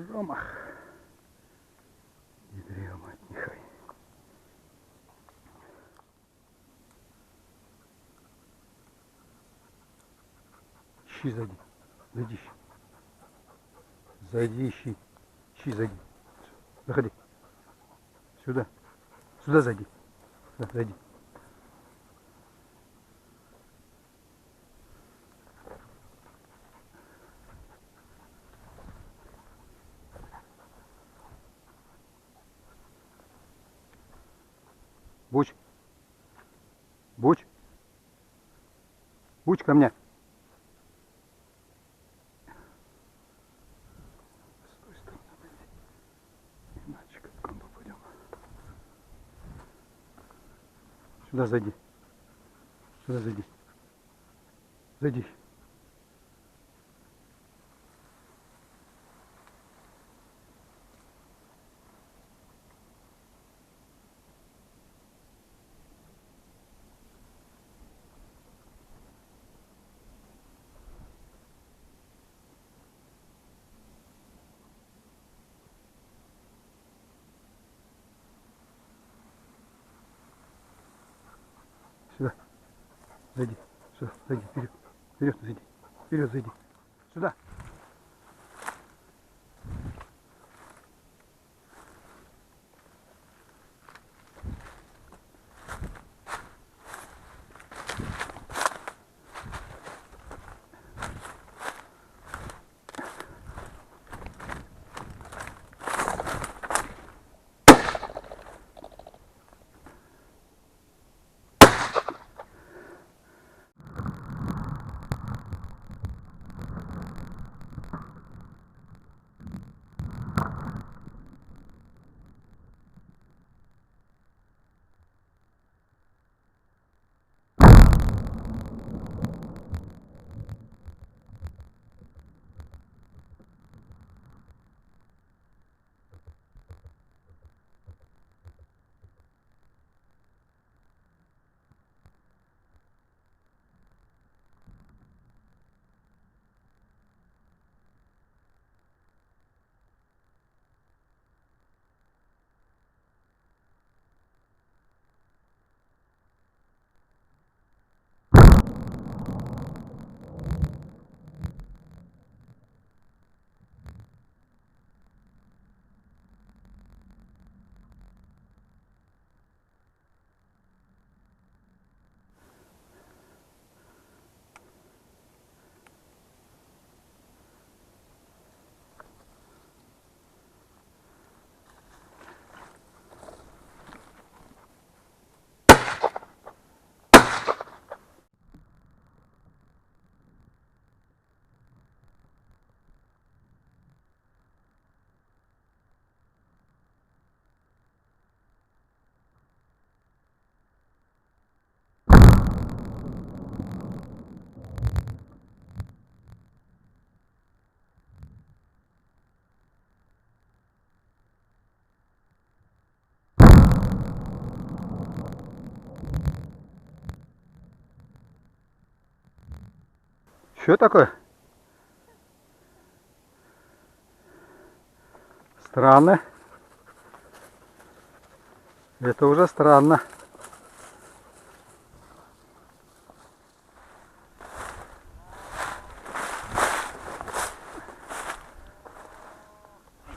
Промах. Ядрёна мать, нехай. Щи зайди. Зайди щи. Зайди щи. Щи зайди. Заходи. Сюда. Сюда зайди. Сюда зайди. Буч. Буч. Буч ко мне. С той стороны, блядь. Иначе как он попадем. Сюда зайди. Сюда зайди. Зайди. Сюда. Зайди. Сюда. Зайди. Вперед. Вперед зайди. Вперед зайди. Сюда. Что такое? Странно. Это уже странно.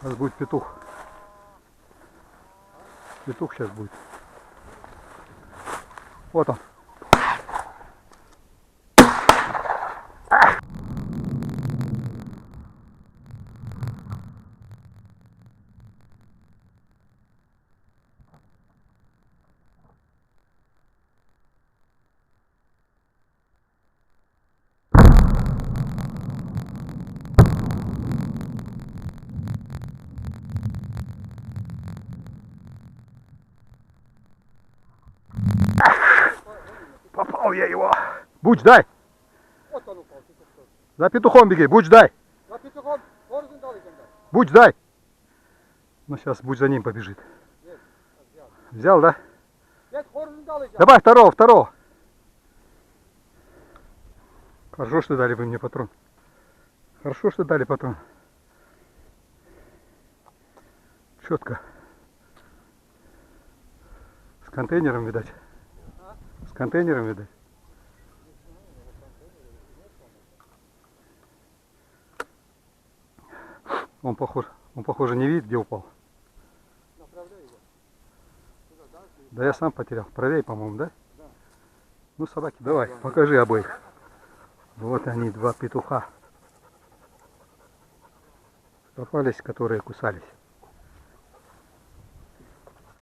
Сейчас будет петух. Петух сейчас будет. Вот он. Попал я его. Буч, дай. Вот он упал, петух. За петухом беги. Буч, дай. За петухом горизонтал идем, да? Буч, дай. Ну сейчас Буч за ним побежит. Есть, взял. Взял, да? Нет, горизонтал идем. Давай второго, второго. Хорошо, что дали вы мне патрон. Хорошо, что дали патрон. Решетка. С контейнером, видать. С контейнером, видать. Он похоже не видит, где упал. Направляй его. Туда, да? Да я сам потерял. Правее, по-моему, да? Да. Ну, собаки, давай, покажи обоих. Вот они, два петуха. Попались, которые кусались.